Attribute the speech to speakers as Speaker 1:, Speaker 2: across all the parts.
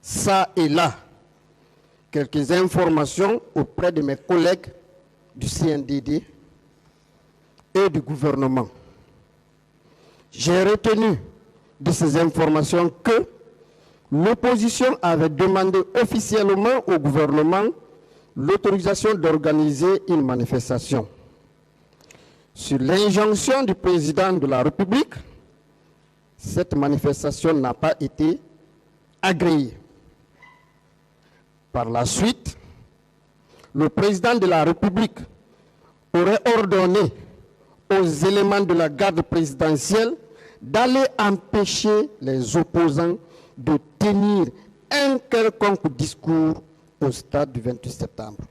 Speaker 1: ça et là, quelques informations auprès de mes collègues du CNDD et du gouvernement. J'ai retenu de ces informations que l'opposition avait demandé officiellement au gouvernement l'autorisation d'organiser une manifestation. Sur l'injonction du président de la République, cette manifestation n'a pas été agréée. Par la suite, le président de la République aurait ordonné aux éléments de la garde présidentielle d'aller empêcher les opposants de tenir un quelconque discours au stade du 28 septembre.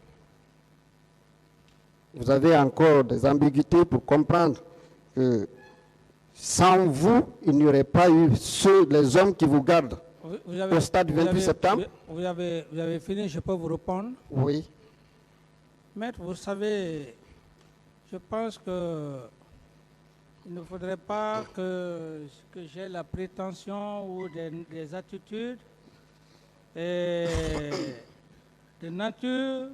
Speaker 1: Vous avez encore des ambiguïtés pour comprendre que sans vous, il n'y aurait pas eu les hommes qui vous gardent au stade du 28 septembre.
Speaker 2: Vous avez fini, je peux vous répondre?
Speaker 1: Oui.
Speaker 2: Maître, vous savez, je pense que il ne faudrait pas que j'ai la prétention ou des attitudes de nature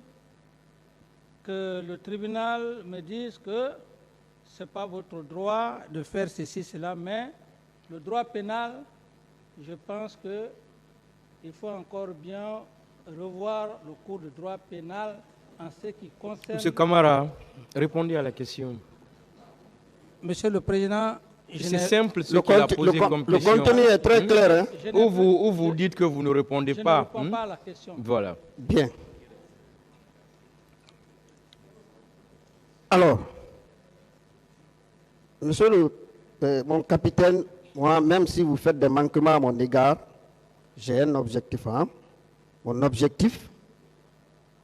Speaker 2: que le tribunal me dise que ce n'est pas votre droit de faire ceci, cela, mais le droit pénal, je pense qu'il faut encore bien revoir le cours de droit pénal en ce qui concerne...
Speaker 3: Monsieur Camara, répondez à la question.
Speaker 2: Monsieur le Président,
Speaker 3: c'est simple ce qu'il a posé comme question.
Speaker 1: Le contenu est très clair. Hein?
Speaker 3: Ou vous dites que vous ne répondez pas.
Speaker 2: Je ne réponds pas à la question.
Speaker 3: Voilà.
Speaker 1: Bien. Alors, monsieur mon capitaine, moi, même si vous faites des manquements à mon égard, j'ai un objectif. Hein? Mon objectif,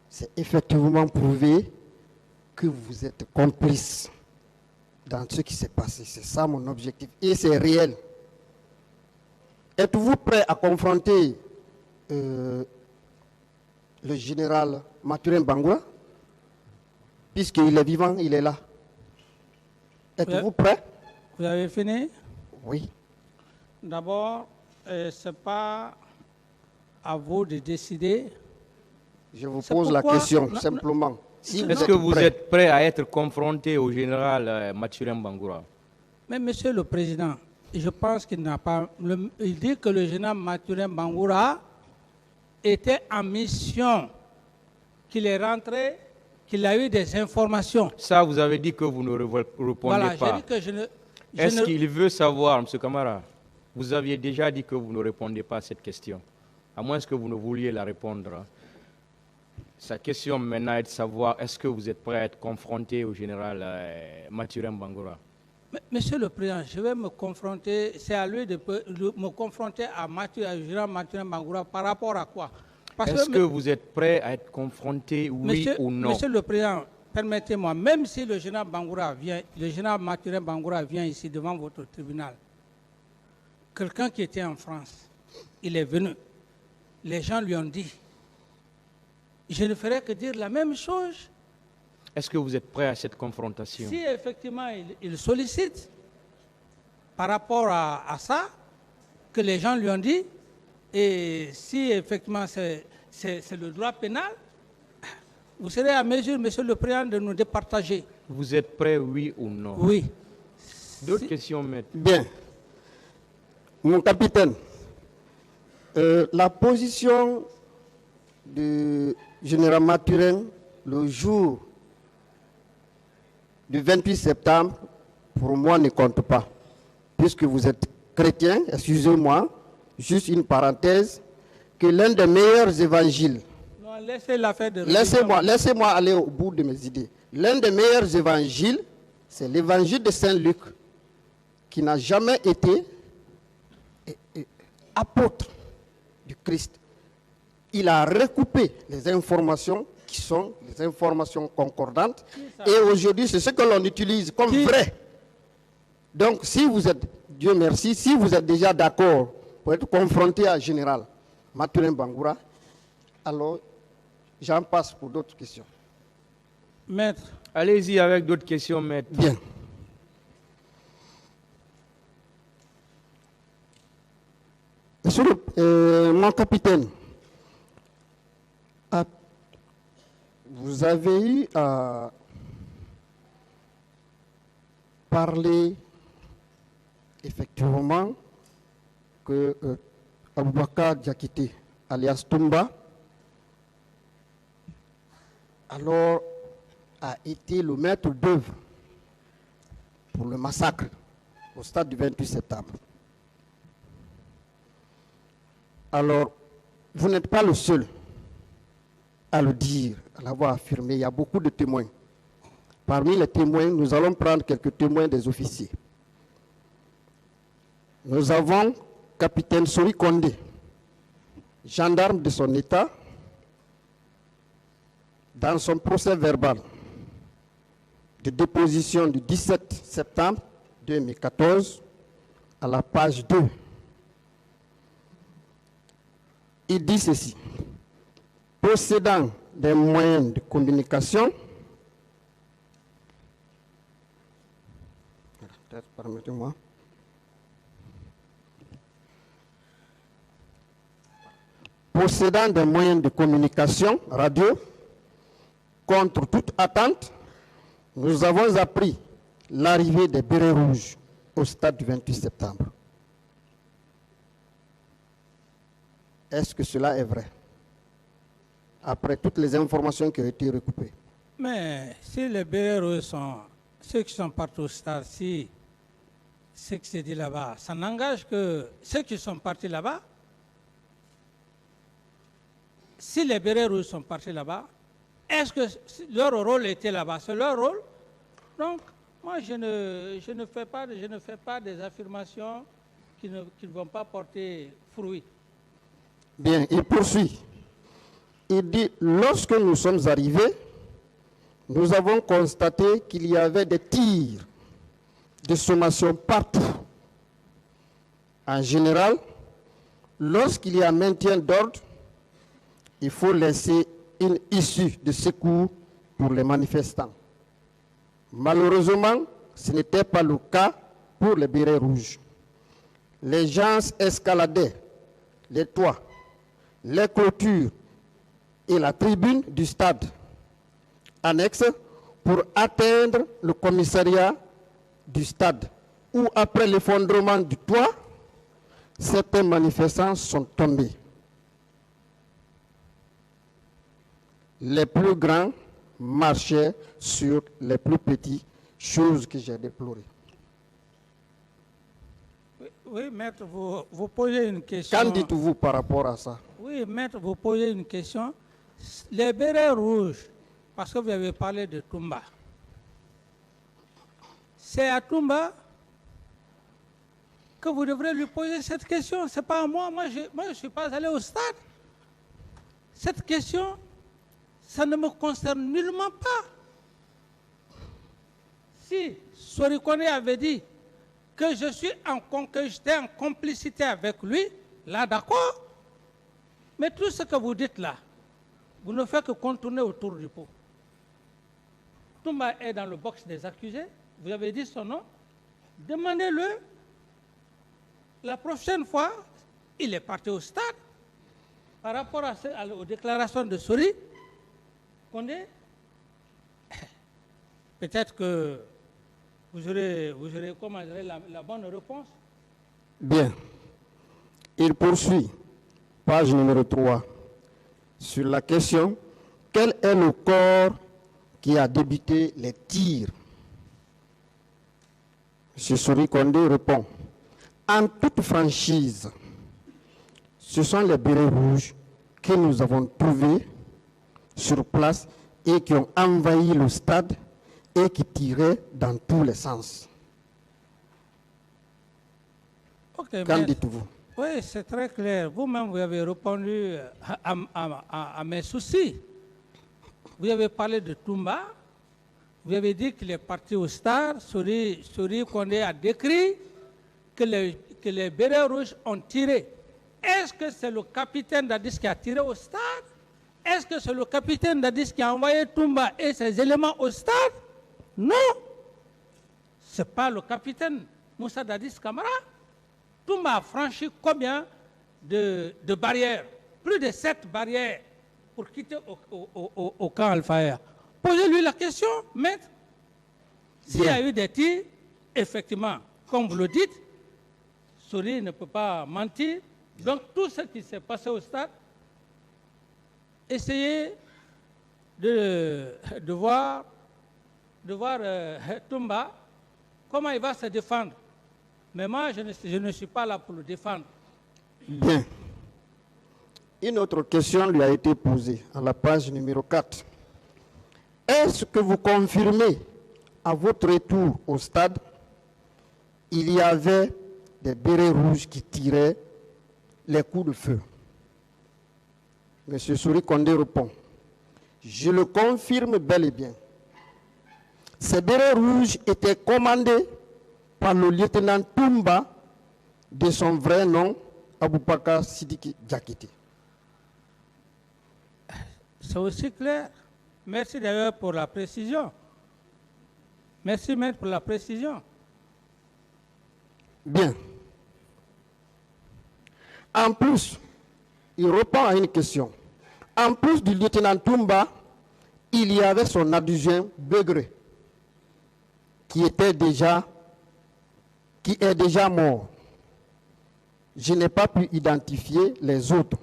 Speaker 1: c'est effectivement prouver que vous êtes complice dans ce qui s'est passé. C'est ça mon objectif. Et c'est réel. Êtes-vous prêt à confronter le général Mathurin Bangoura? Puisqu'il est vivant, il est là. Êtes-vous prêt?
Speaker 2: Vous avez fini?
Speaker 1: Oui.
Speaker 2: D'abord, ce n'est pas à vous de décider.
Speaker 1: Je vous pose la question, simplement.
Speaker 3: Si Est-ce que vous êtes prêt à être confronté au général Mathurin Bangoura?
Speaker 2: Mais Monsieur le Président, je pense qu'il n'a pas... il dit que le général Mathurin Bangoura était en mission, qu'il est rentré, qu'il a eu des informations.
Speaker 3: Ça, vous avez dit que vous ne répondez
Speaker 2: voilà,
Speaker 3: pas.
Speaker 2: Dit que
Speaker 3: Est-ce qu'il veut savoir, M. Camara? Vous aviez déjà dit que vous ne répondez pas à cette question, à moins que vous ne vouliez la répondre. Sa question maintenant est de savoir est-ce que vous êtes prêt à être confronté au général Mathurin Bangoura?
Speaker 2: Monsieur le Président, je vais me confronter, c'est à lui de me confronter au général Mathurin Bangoura par rapport à quoi?
Speaker 3: Est-ce que vous êtes prêt à être confronté, oui ou non?
Speaker 2: Monsieur le Président, permettez-moi, même si le général Bangoura vient, le général Mathurin Bangoura vient ici devant votre tribunal, quelqu'un qui était en France, il est venu, les gens lui ont dit, je ne ferai que dire la même chose.
Speaker 3: Est-ce que vous êtes prêt à cette confrontation?
Speaker 2: Si effectivement il sollicite par rapport à ça, que les gens lui ont dit, et si effectivement c'est le droit pénal, vous serez à mesure, Monsieur le Président, de nous départager.
Speaker 3: Vous êtes prêt, oui ou non?
Speaker 2: Oui.
Speaker 3: D'autres questions, maître?
Speaker 1: Bien. Mon capitaine, la position du général Mathurin le jour du 28 septembre, pour moi, ne compte pas. Puisque vous êtes chrétien, excusez-moi, juste une parenthèse, que l'un des meilleurs évangiles...
Speaker 2: Non, laissez l'affaire de...
Speaker 1: Laissez-moi aller au bout de mes idées. L'un des meilleurs évangiles, c'est l'évangile de Saint-Luc, qui n'a jamais été apôtre du Christ. Il a recoupé les informations qui sont des informations concordantes. Et aujourd'hui, c'est ce que l'on utilise comme vrai. Donc, si vous êtes, Dieu merci, si vous êtes déjà d'accord pour être confronté à général Mathurin Bangoura, alors j'en passe pour d'autres questions.
Speaker 2: Maître.
Speaker 3: Allez-y avec d'autres questions, maître.
Speaker 1: Bien. Monsieur mon capitaine, vous avez eu à parler effectivement que Aboubakar Diakité, alias Toumba, alors a été le maître d'œuvre pour le massacre au stade du 28 septembre. Alors, vous n'êtes pas le seul à le dire, à l'avoir affirmé. Il y a beaucoup de témoins. Parmi les témoins, nous allons prendre quelques témoins des officiers. Nous avons capitaine Sori Kondé, gendarme de son état, dans son procès verbal de déposition du 17 septembre 2014, à la page 2. Il dit ceci: possédant des moyens de communication, permettez-moi, possédant des moyens de communication radio, contre toute attente, nous avons appris l'arrivée des bérets rouges au stade du 28 septembre. Est-ce que cela est vrai? Après toutes les informations qui ont été recoupées.
Speaker 2: Mais si les bérets rouges sont ceux qui sont partis au stade, si ce qui se dit là-bas, ça n'engage que ceux qui sont partis là-bas. Si les bérets rouges sont partis là-bas, est-ce que leur rôle était là-bas? C'est leur rôle. Donc, moi, je ne fais pas des affirmations qui ne vont pas porter fruit.
Speaker 1: Bien, il poursuit. Il dit, lorsque nous sommes arrivés, nous avons constaté qu'il y avait des tirs de sommation partout. En général, lorsqu'il y a maintien d'ordre, il faut laisser une issue de secours pour les manifestants. Malheureusement, ce n'était pas le cas pour les bérets rouges. Les gens escaladaient les toits, les clôtures et la tribune du stade annexe pour atteindre le commissariat du stade, où après l'effondrement du toit, certains manifestants sont tombés. Les plus grands marchaient sur les plus petits, chose que j'ai déplorée.
Speaker 2: Oui, maître, vous posez une question.
Speaker 1: Qu'en dites-vous par rapport à ça?
Speaker 2: Oui, maître, vous posez une question. Les bérets rouges, parce que vous avez parlé de Toumba, c'est à Toumba que vous devrez lui poser cette question. Ce n'est pas à moi. Moi, je ne suis pas allé au stade. Cette question, ça ne me concerne nullement pas. Si Sori Kondé avait dit que j'étais en complicité avec lui, là d'accord. Mais tout ce que vous dites là, vous ne faites que contourner autour du pot. Toumba est dans le box des accusés, vous avez dit son nom, demandez-le. La prochaine fois, il est parti au stade par rapport aux déclarations de Sori Kondé. Peut-être que vous aurez la bonne réponse.
Speaker 1: Bien. Il poursuit, page numéro 3, sur la question: quel est le corps qui a débuté les tirs? M. Sori Kondé répond: en toute franchise, ce sont les bérets rouges que nous avons trouvés sur place et qui ont envahi le stade et qui tiraient dans tous les sens.
Speaker 2: Okay,
Speaker 1: Qu'en dites-vous?
Speaker 2: Oui, c'est très clair. Vous-même, vous avez répondu à mes soucis. Vous avez parlé de Toumba. Vous avez dit qu'il est parti au stade. Sori Kondé a décrit que les bérets rouges ont tiré. Est-ce que c'est le capitaine Dadis qui a tiré au stade? Est-ce que c'est le capitaine Dadis qui a envoyé Toumba et ses éléments au stade? Non. Ce n'est pas le capitaine Moussa Dadis Camara. Toumba a franchi combien de barrières? Plus de 7 barrières pour quitter au camp Al-Faya. Posez-lui la question, maître. S'il y a
Speaker 1: Bien.
Speaker 2: eu des tirs, effectivement, comme vous le dites, Sori ne peut pas mentir. Donc tout ce qui s'est passé au stade, essayez de voir Toumba, comment il va se défendre. Mais moi, je ne suis pas là pour le défendre.
Speaker 1: Bien. Une autre question lui a été posée à la page numéro 4. Est-ce que vous confirmez à votre retour au stade, il y avait des bérets rouges qui tiraient les coups de feu? Monsieur Sori Kondé répond, je le confirme bel et bien. Ces bérets rouges étaient commandés par le lieutenant Toumba, de son vrai nom, Aboubakar Sidiki Diakité.
Speaker 2: C'est aussi clair. Merci d'ailleurs pour la précision. Merci, maître, pour la précision.
Speaker 1: Bien. En plus, il répond à une question. En plus du lieutenant Toumba, il y avait son adjudant Begré, qui est déjà mort. Je n'ai pas pu identifier les autres.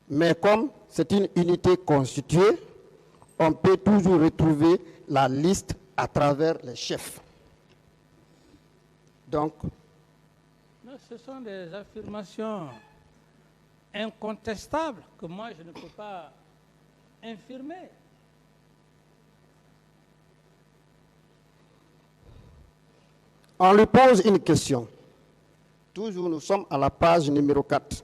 Speaker 1: Mais comme c'est une unité constituée, on peut toujours retrouver la liste à travers les chefs. Donc,
Speaker 2: Non, ce sont des affirmations incontestables que moi je ne peux pas infirmer.
Speaker 1: on lui pose une question. Toujours, nous sommes à la page numéro 4.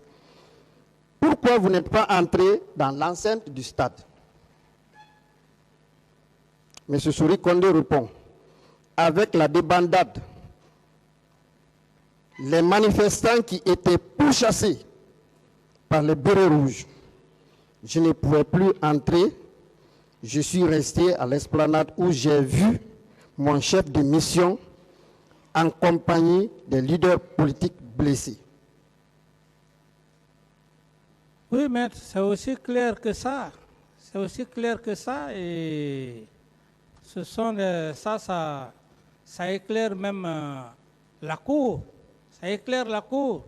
Speaker 1: Pourquoi vous n'êtes pas entré dans l'enceinte du stade? M. Sori Kondé répond, avec la débandade, les manifestants qui étaient pourchassés par les bérets rouges, je ne pouvais plus entrer. Je suis resté à l'esplanade où j'ai vu mon chef de mission en compagnie des leaders politiques blessés.
Speaker 2: Oui, maître, c'est aussi clair que ça. C'est aussi clair que ça et ce sont ça éclaire même la cour. Ça éclaire la cour.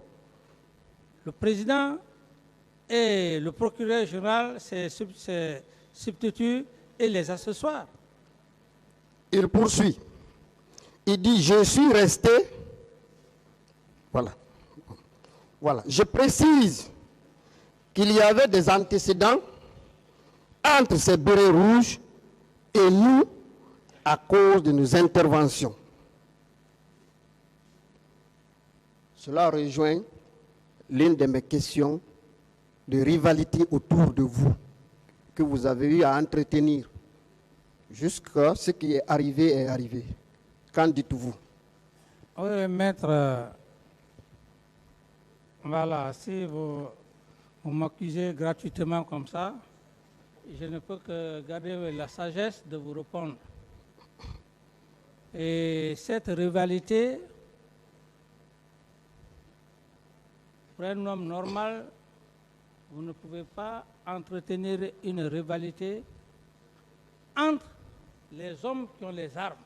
Speaker 2: Le président et le procureur général se substituent et les accessoires.
Speaker 1: Il poursuit. Il dit, je suis resté. Voilà. Voilà. Je précise qu'il y avait des antécédents entre ces bérets rouges et nous à cause de nos interventions. Cela rejoint l'une de mes questions de rivalité autour de vous que vous avez eu à entretenir jusqu'à ce qui est arrivé est arrivé. Qu'en dites-vous?
Speaker 2: Oui, maître, voilà, si vous m'accusez gratuitement comme ça, je ne peux que garder la sagesse de vous répondre. Et cette rivalité, pour un homme normal, vous ne pouvez pas entretenir une rivalité entre les hommes qui ont les armes.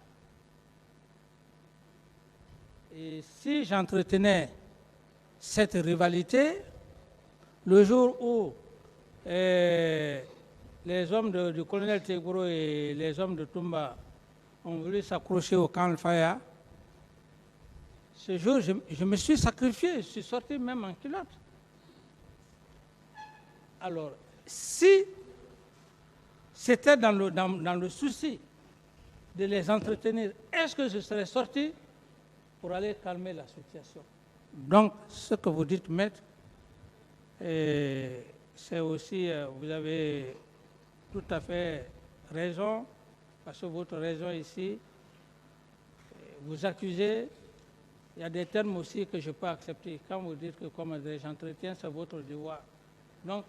Speaker 2: Et si j'entretenais cette rivalité, le jour où les hommes du colonel Teguro et les hommes de Toumba ont voulu s'accrocher au camp Al-Faya, ce jour, je me suis sacrifié, je suis sorti même en culotte. Alors, si c'était dans le souci de les entretenir, est-ce que je serais sorti pour aller calmer la situation? Donc, ce que vous dites, maître, c'est aussi, vous avez tout à fait raison, parce que votre raison ici, vous accusez, il y a des termes aussi que je peux accepter. Quand vous dites que comme j'entretiens, c'est votre devoir. Donc,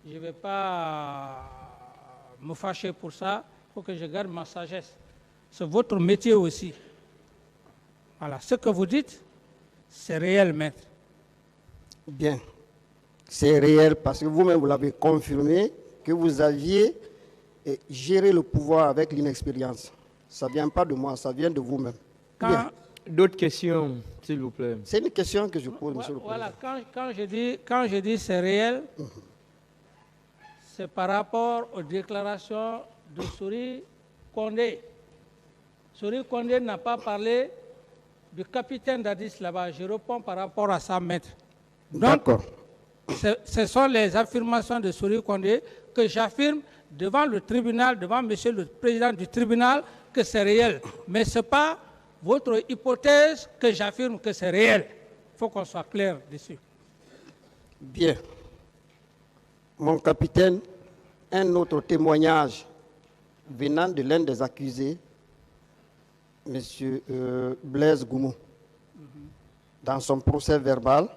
Speaker 2: je ne vais pas me fâcher pour ça, il faut que je garde ma sagesse. C'est votre métier aussi. Voilà, ce que vous dites, c'est réel, maître.
Speaker 1: Bien, c'est réel parce que vous-même, vous l'avez confirmé que vous aviez gérer le pouvoir avec l'inexpérience. Ça ne vient pas de moi, ça vient de vous-même. Bien.
Speaker 3: D'autres questions, s'il vous plaît.
Speaker 1: C'est une question que je pose, Monsieur le Président.
Speaker 2: Voilà, quand je dis c'est réel, c'est par rapport aux déclarations de Souri Kondé. Souri Kondé n'a pas parlé du capitaine d'Addis là-bas. Je réponds par rapport à ça, maître. Donc,
Speaker 1: D'accord.
Speaker 2: ce sont les affirmations de Souri Kondé que j'affirme devant le tribunal, devant Monsieur le Président du tribunal, que c'est réel. Mais ce n'est pas votre hypothèse que j'affirme que c'est réel. Il faut qu'on soit clair dessus.
Speaker 1: Bien. Mon capitaine, un autre témoignage venant de l'un des accusés, M. Blaise Goumou, dans son procès verbal,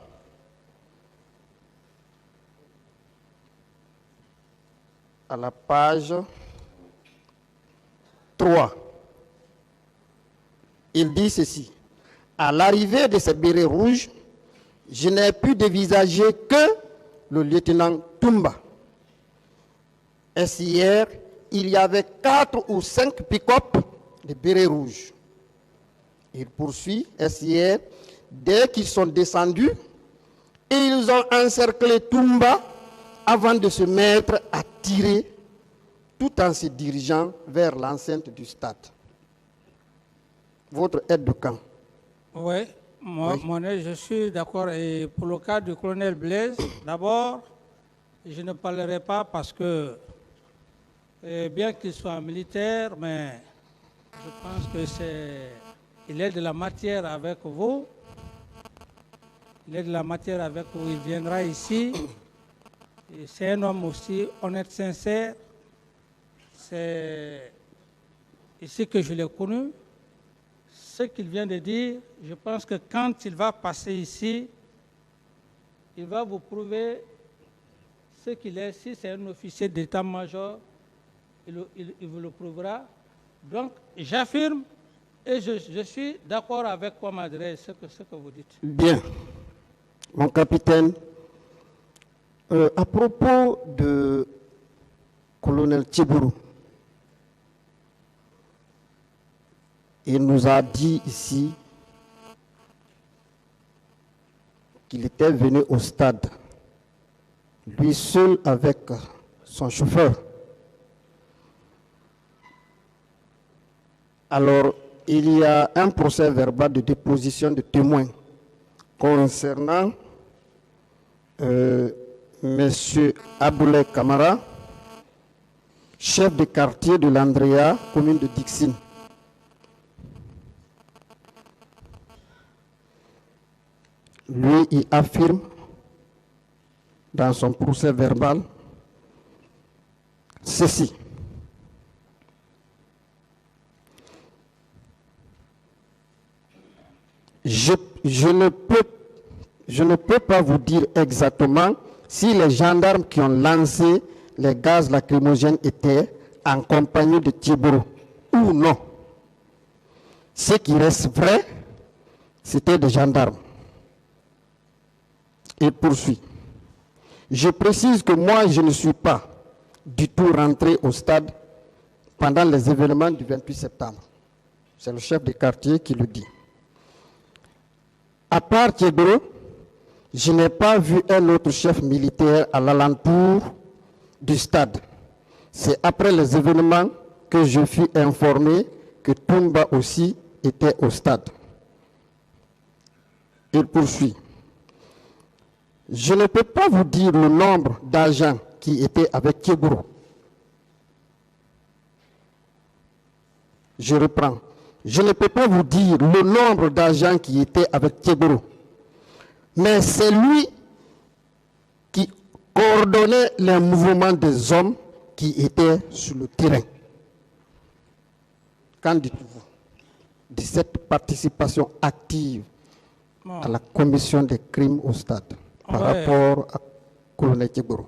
Speaker 1: à la page 3, il dit ceci: à l'arrivée de ces bérets rouges, je n'ai pu dévisager que le lieutenant Toumba. Ainsi, hier, il y avait 4 ou 5 pick-up de bérets rouges. Il poursuit, ainsi, hier, dès qu'ils sont descendus, ils ont encerclé Toumba avant de se mettre à tirer tout en se dirigeant vers l'enceinte du stade. Votre aide de camp.
Speaker 2: Oui, je suis d'accord. Et pour le cas du colonel Blaise, d'abord, je ne parlerai pas parce que, bien qu'il soit militaire, mais je pense qu'il est de la matière avec vous. Il est de la matière avec vous. Il viendra ici. C'est un homme aussi honnête, sincère. C'est ici que je l'ai connu. Ce qu'il vient de dire, je pense que quand il va passer ici, il va vous prouver ce qu'il est. Si c'est un officier d'état-major, il vous le prouvera. Donc, j'affirme et je suis d'accord avec quoi m'adresse ce que vous dites.
Speaker 1: Bien. Mon capitaine, à propos de colonel Tchibourou, il nous a dit ici qu'il était venu au stade, lui seul avec son chauffeur. Alors, il y a un procès verbal de déposition de témoins concernant M. Aboulay Kamara, chef de quartier de l'Andrea, commune de Dixine. Lui, il affirme dans son procès verbal ceci. Je ne peux pas vous dire exactement si les gendarmes qui ont lancé les gaz lacrymogènes étaient en compagnie de Tchibourou ou non. Ce qui reste vrai, c'était des gendarmes. Il poursuit. Je précise que moi, je ne suis pas du tout rentré au stade pendant les événements du 28 septembre. C'est le chef de quartier qui le dit. À part Tchibourou, je n'ai pas vu un autre chef militaire à l'alentour du stade. C'est après les événements que je fus informé que Toumba aussi était au stade. Il poursuit. Je ne peux pas vous dire le nombre d'agents qui étaient avec Tchibourou. Je reprends. Je ne peux pas vous dire le nombre d'agents qui étaient avec Tchibourou. Mais c'est lui qui coordonnait les mouvements des hommes qui étaient sur le terrain. Qu'en dites-vous de cette participation active à la commission des crimes au stade par rapport à colonel Tchibourou?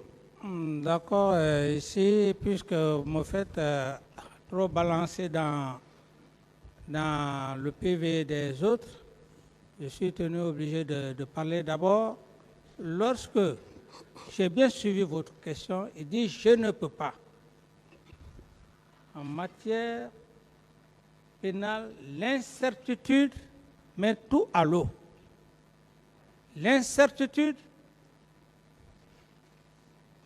Speaker 2: D'accord. Ici, puisque vous me faites trop balancer dans le PV des autres, je suis obligé de parler d'abord. Lorsque j'ai bien suivi votre question, il dit « je ne peux pas ». en matière pénale, l'incertitude met tout à l'eau. L'incertitude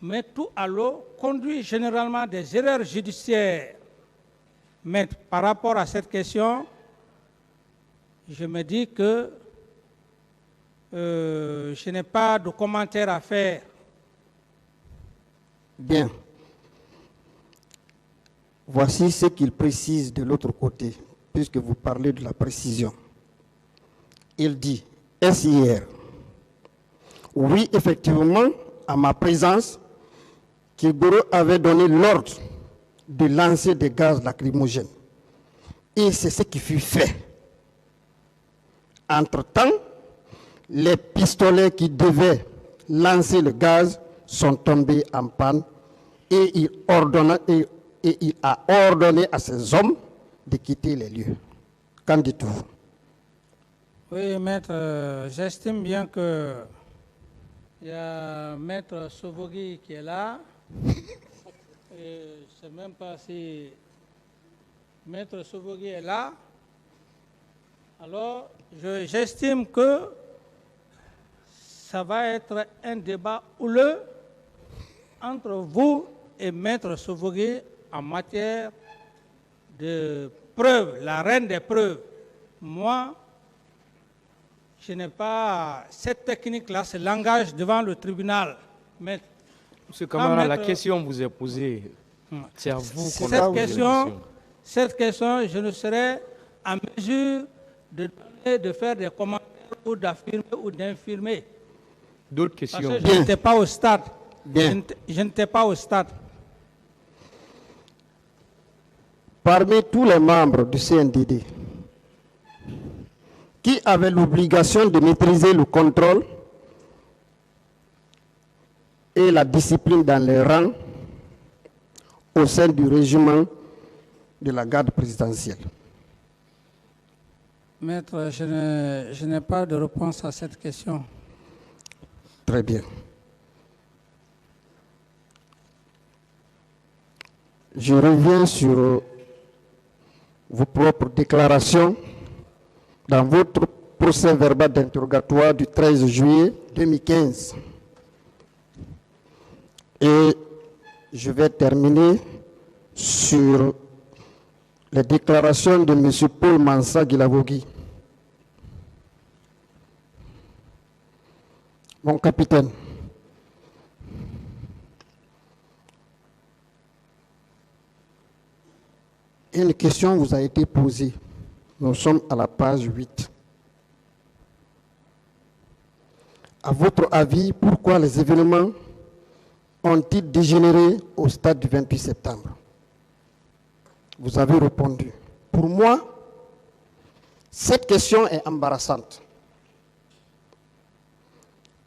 Speaker 2: met tout à l'eau, conduit généralement à des erreurs judiciaires. Mais par rapport à cette question, je me dis que je n'ai pas de commentaire à faire.
Speaker 1: Bien. Voici ce qu'il précise de l'autre côté, puisque vous parlez de la précision. Il dit, est-ce hier? Oui, effectivement, à ma présence, Kilgore avait donné l'ordre de lancer des gaz lacrymogènes. Et c'est ce qui fut fait. Entre-temps, les pistolets qui devaient lancer le gaz sont tombés en panne et il a ordonné à ses hommes de quitter les lieux. Qu'en dites-vous?
Speaker 2: Oui, maître, j'estime bien que il y a maître Sovogui qui est là. Et je ne sais même pas si maître Sovogui est là. Alors, j'estime que ça va être un débat houleux entre vous et maître Sovogui en matière de preuves, la reine des preuves. Moi, je n'ai pas cette technique-là, ce langage devant le tribunal. Mais
Speaker 3: Monsieur Camara, la question vous est posée. C'est à vous qu'on a posé la
Speaker 2: cette question, je ne serai en mesure de faire des commentaires ou d'affirmer ou d'infirmer.
Speaker 3: D'autres questions?
Speaker 2: Parce que je n'étais pas au stade.
Speaker 1: Bien.
Speaker 2: Je n'étais pas au stade.
Speaker 1: Parmi tous les membres du CNDD, qui avait l'obligation de maîtriser le contrôle et la discipline dans les rangs au sein du régiment de la garde présidentielle?
Speaker 2: Maître, je n'ai pas de réponse à cette question.
Speaker 1: Très bien. Je reviens sur vos propres déclarations dans votre procès verbal d'interrogatoire du 13 juillet 2015. Et je vais terminer sur les déclarations de M. Paul Mansa Guilavogui. Mon capitaine, une question vous a été posée. Nous sommes à la page 8. À votre avis, pourquoi les événements ont-ils dégénéré au stade du 28 septembre? Vous avez répondu. Pour moi, cette question est embarrassante.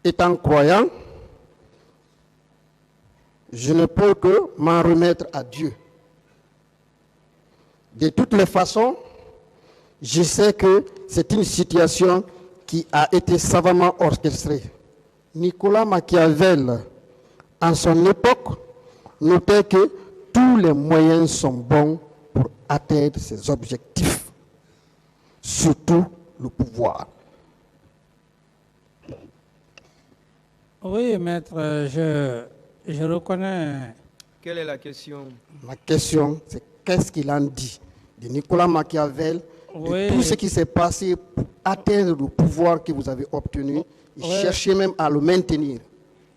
Speaker 1: Étant croyant, je ne peux que m'en remettre à Dieu. De toutes les façons, je sais que c'est une situation qui a été savamment orchestrée. Nicolas Machiavel, en son époque, notait que tous les moyens sont bons pour atteindre ses objectifs, surtout le pouvoir.
Speaker 2: Oui, maître, je reconnais.
Speaker 3: Quelle est la question?
Speaker 1: Ma question, c'est qu'est-ce qu'il en dit de Nicolas Machiavel,
Speaker 2: Oui.
Speaker 1: de tout ce qui s'est passé pour atteindre le pouvoir que vous avez obtenu, et
Speaker 2: Oui.
Speaker 1: chercher même à le maintenir.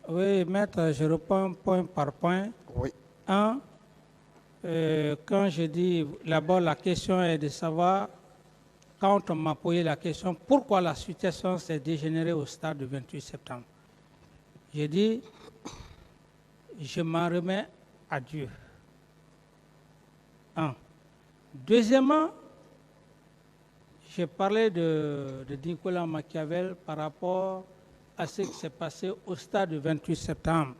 Speaker 2: Oui, maître, je réponds point par point.
Speaker 1: Oui.
Speaker 2: Un, quand je dis, d'abord la question est de savoir, quand on m'a posé la question, pourquoi la situation s'est dégénérée au stade du 28 septembre. J'ai dit, je m'en remets à Dieu. Un. Deuxièmement, j'ai parlé de Nicolas Machiavel par rapport à ce qui s'est passé au stade du 28 septembre.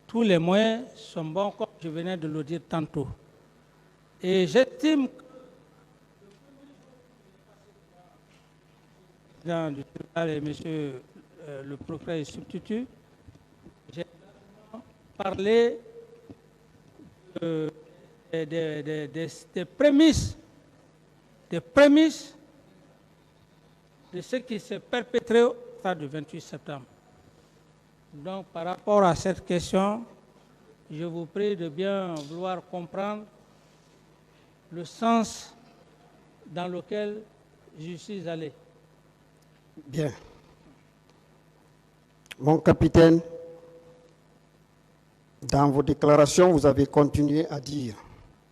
Speaker 2: Tous les moyens sont bons, comme je venais de le dire tantôt. Et j'estime que le président du tribunal et monsieur le procureur et substitut, j'ai parlé des des prémices de ce qui s'est perpétré au soir du 28 septembre. Donc, par rapport à cette question, je vous prie de bien vouloir comprendre le sens dans lequel je suis allé.
Speaker 1: Bien. Mon capitaine, dans vos déclarations, vous avez continué à dire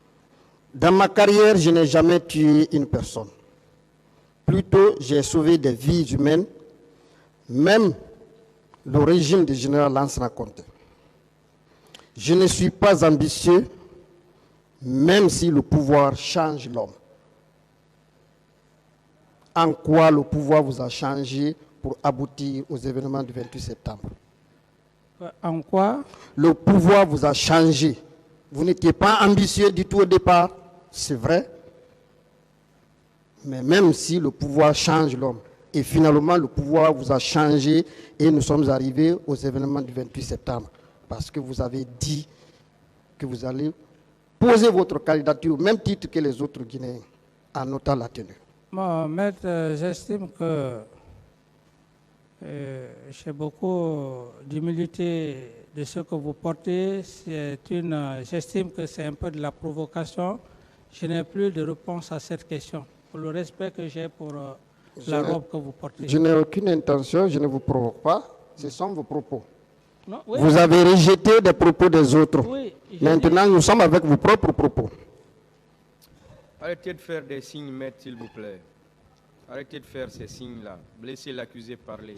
Speaker 1: « Dans ma carrière, je n'ai jamais tué une personne. Plutôt, j'ai sauvé des vies humaines, même le régime du général Lansana Conté. Je ne suis pas ambitieux, même si le pouvoir change l'homme. » En quoi le pouvoir vous a changé pour aboutir aux événements du 28 septembre?
Speaker 2: En quoi?
Speaker 1: Le pouvoir vous a changé. Vous n'étiez pas ambitieux du tout au départ, c'est vrai. Mais même si le pouvoir change l'homme, et finalement le pouvoir vous a changé et nous sommes arrivés aux événements du 28 septembre. Parce que vous avez dit que vous allez poser votre candidature au même titre que les autres Guinéens, en notant la tenue.
Speaker 2: Bon, maître, j'estime que j'ai beaucoup d'humilité de ce que vous portez. J'estime que c'est un peu de la provocation. Je n'ai plus de réponse à cette question, pour le respect que j'ai pour la robe que vous portez.
Speaker 1: Je n'ai aucune intention, je ne vous provoque pas. Ce sont vos propos.
Speaker 2: Non, oui.
Speaker 1: Vous avez rejeté des propos des autres.
Speaker 2: Oui,
Speaker 1: Maintenant, nous sommes avec vos propres propos.
Speaker 3: Arrêtez de faire des signes, maître, s'il vous plaît. Arrêtez de faire ces signes-là. Laissez l'accusé parler.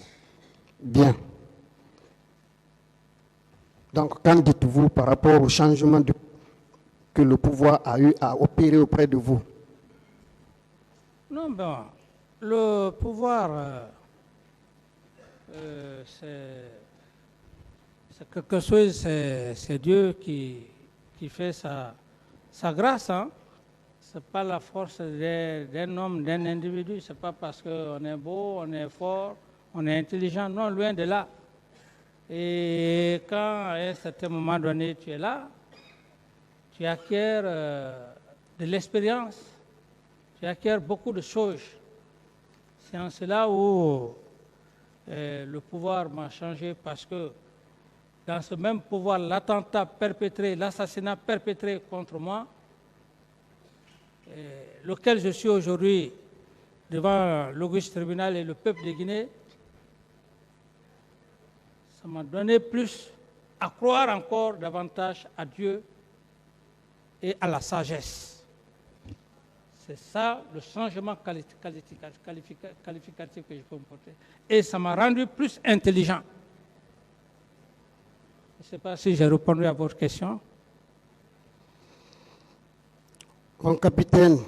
Speaker 1: Bien. Donc, qu'en dites-vous par rapport au changement que le pouvoir a eu à opérer auprès de vous?
Speaker 2: Non, bon, le pouvoir, c'est quelque chose, c'est Dieu qui fait sa grâce, hein. Ce n'est pas la force d'un homme, d'un individu. Ce n'est pas parce qu'on est beau, on est fort, on est intelligent. Non, loin de là. Et quand, à un certain moment donné, tu es là, tu acquiers de l'expérience, tu acquiers beaucoup de choses. C'est en cela où le pouvoir m'a changé, parce que dans ce même pouvoir, l'attentat perpétré, l'assassinat perpétré contre moi, lequel je suis aujourd'hui devant l'auguste tribunal et le peuple de Guinée, ça m'a donné plus à croire encore davantage à Dieu et à la sagesse. C'est ça le changement qualificatif que je peux me porter. Et ça m'a rendu plus intelligent. Je ne sais pas si j'ai répondu à votre question.
Speaker 1: Mon capitaine,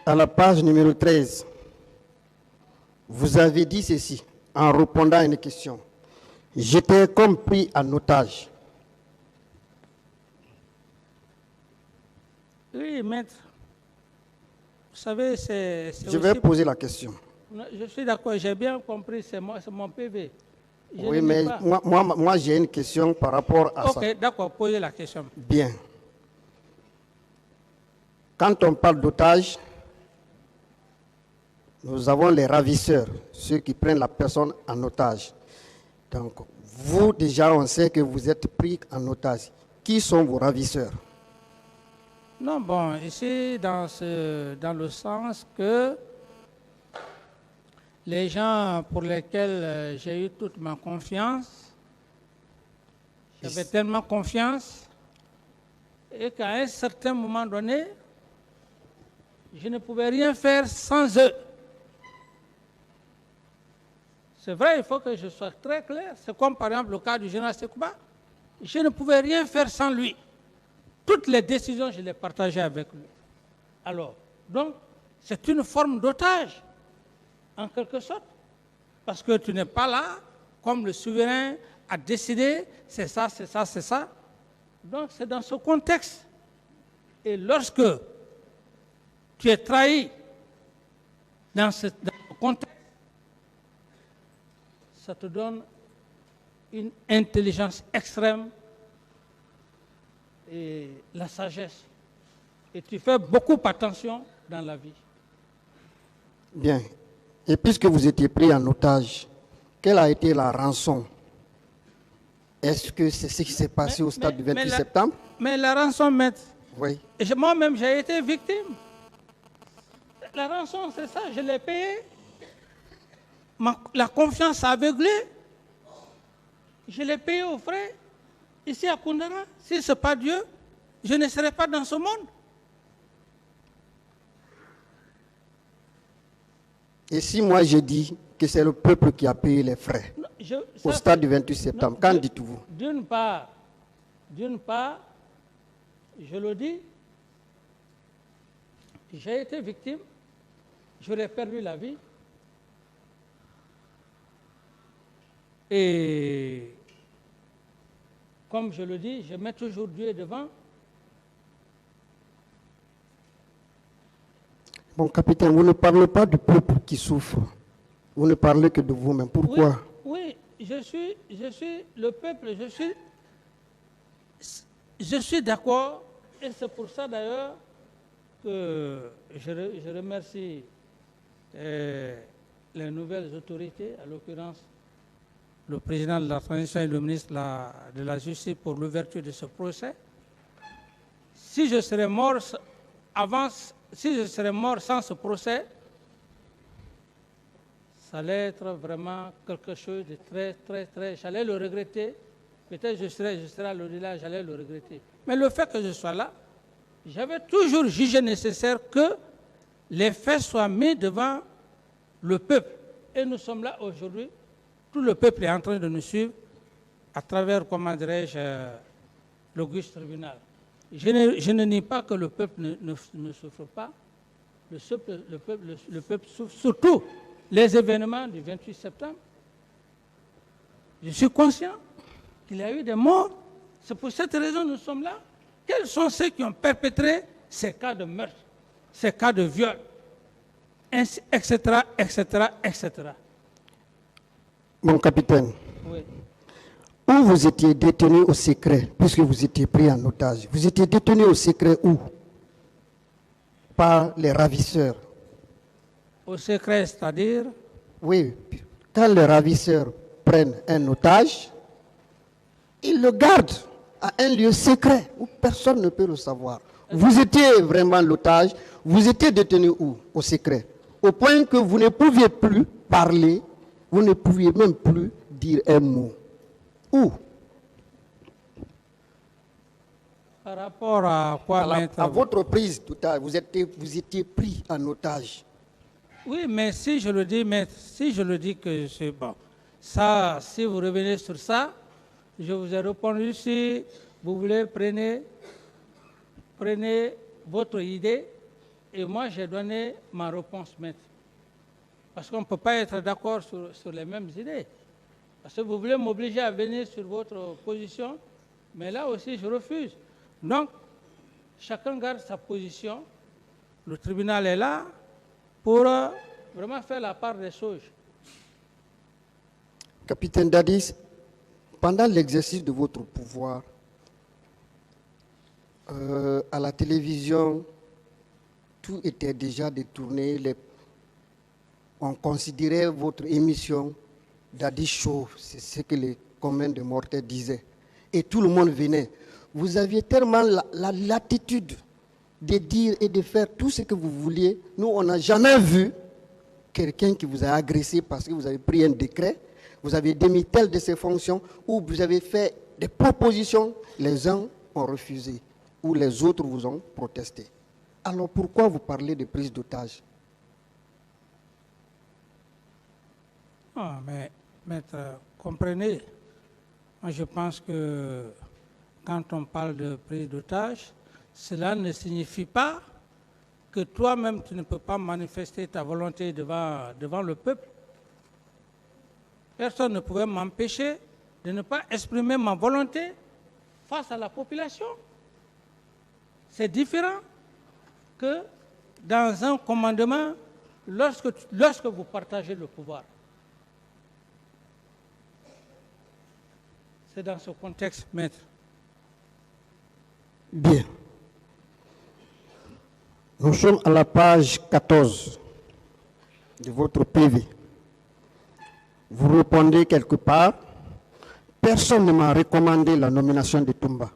Speaker 1: à la page numéro 13, vous avez dit ceci en répondant à une question. J'étais comme pris en otage.
Speaker 2: Oui, maître. Vous savez, c'est
Speaker 1: Je vais poser la question.
Speaker 2: Je suis d'accord, j'ai bien compris, c'est mon PV.
Speaker 1: Oui, mais moi j'ai une question par rapport à ça.
Speaker 2: Ok, d'accord, posez la question.
Speaker 1: Bien. Quand on parle d'otages, nous avons les ravisseurs, ceux qui prennent la personne en otage. Donc, vous, déjà, on sait que vous êtes pris en otage. Qui sont vos ravisseurs?
Speaker 2: Non, bon, ici, dans le sens que les gens pour lesquels j'ai eu toute ma confiance, j'avais tellement confiance, et qu'à un certain moment donné, je ne pouvais rien faire sans eux. C'est vrai, il faut que je sois très clair. C'est comme par exemple le cas du général Sekouba. Je ne pouvais rien faire sans lui. Toutes les décisions, je les partageais avec lui. Alors, donc, c'est une forme d'otage, en quelque sorte. Parce que tu n'es pas là, comme le souverain a décidé, c'est ça, c'est ça, c'est ça. Donc, c'est dans ce contexte. Et lorsque tu es trahi dans ce contexte, ça te donne une intelligence extrême et la sagesse. et tu fais beaucoup attention dans la vie.
Speaker 1: Bien. Et puisque vous étiez pris en otage, quelle a été la rançon? Est-ce que c'est ce qui s'est passé au stade du 28 septembre?
Speaker 2: Mais la rançon, maître,
Speaker 1: Oui.
Speaker 2: moi-même j'ai été victime. La rançon, c'est ça, je l'ai payé. La confiance aveuglée, je l'ai payé aux frais. Ici à Koundara, si ce n'est pas Dieu, je ne serais pas dans ce monde.
Speaker 1: Et si moi je dis que c'est le peuple qui a payé les frais au stade du 28 septembre, qu'en dites-vous?
Speaker 2: D'une part, je le dis, j'ai été victime, j'aurais perdu la vie. Et comme je le dis, je mets toujours Dieu devant.
Speaker 1: Bon, capitaine, vous ne parlez pas du peuple qui souffre. Vous ne parlez que de vous-même. Pourquoi?
Speaker 2: Oui, je suis le peuple, je suis d'accord. Et c'est pour ça d'ailleurs que je remercie les nouvelles autorités, à l'occurrence le président de la transition et le ministre de la Justice pour l'ouverture de ce procès. Si je serais mort sans ce procès, ça allait être vraiment quelque chose de très, j'allais le regretter. Peut-être je serais à l'au-delà, j'allais le regretter. Mais le fait que je sois là, j'avais toujours jugé nécessaire que les faits soient mis devant le peuple. Et nous sommes là aujourd'hui. Tout le peuple est en train de nous suivre à travers, comment dirais-je, l'auguste tribunal. Je ne nie pas que le peuple ne souffre pas. Le peuple souffre, surtout les événements du 28 septembre. Je suis conscient qu'il y a eu des morts. C'est pour cette raison que nous sommes là. Quels sont ceux qui ont perpétré ces cas de meurtre, ces cas de viol, etc., etc., etc.
Speaker 1: Mon capitaine,
Speaker 2: Oui.
Speaker 1: où vous étiez détenu au secret, puisque vous étiez pris en otage? Vous étiez détenu au secret où? Par les ravisseurs.
Speaker 2: Au secret, c'est-à-dire?
Speaker 1: Oui, quand les ravisseurs prennent un otage, ils le gardent à un lieu secret où personne ne peut le savoir. Vous étiez vraiment l'otage, vous étiez détenu où? Au secret. Au point que vous ne pouviez plus parler, vous ne pouviez même plus dire un mot. Où?
Speaker 2: Par rapport à quoi, maître?
Speaker 1: À votre prise tout à l'heure, vous étiez pris en otage.
Speaker 2: Oui, mais si je le dis, maître, si je le dis que c'est bon, ça, si vous revenez sur ça, je vous ai répondu, si vous voulez, prenez votre idée et moi j'ai donné ma réponse, maître. Parce qu'on ne peut pas être d'accord sur les mêmes idées. Parce que vous voulez m'obliger à venir sur votre position, mais là aussi je refuse. Donc, chacun garde sa position. Le tribunal est là pour vraiment faire la part des choses.
Speaker 1: Capitaine Dadis, pendant l'exercice de votre pouvoir, à la télévision, tout était déjà détourné. On considérait votre émission Dadis Show, c'est ce que les communs de mortels disaient. Et tout le monde venait. Vous aviez tellement la latitude de dire et de faire tout ce que vous vouliez. Nous, on n'a jamais vu quelqu'un qui vous a agressé parce que vous avez pris un décret, vous avez démis tel de ses fonctions, ou vous avez fait des propositions, les uns ont refusé, ou les autres vous ont protesté. Alors pourquoi vous parlez de prise d'otage?
Speaker 2: Ah, mais, maître, comprenez, moi je pense que quand on parle de prise d'otage, cela ne signifie pas que toi-même tu ne peux pas manifester ta volonté devant le peuple. Personne ne pouvait m'empêcher de ne pas exprimer ma volonté face à la population. C'est différent que dans un commandement lorsque vous partagez le pouvoir. C'est dans ce contexte, maître.
Speaker 1: Bien. Nous sommes à la page 14 de votre PV. Vous répondez quelque part, personne ne m'a recommandé la nomination de Toumba.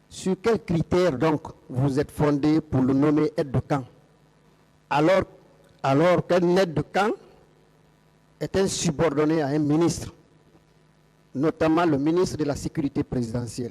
Speaker 1: Sur quels critères donc vous êtes fondé pour le nommer aide de camp, alors qu'un aide de camp est un subordonné à un ministre, notamment le ministre de la Sécurité présidentielle?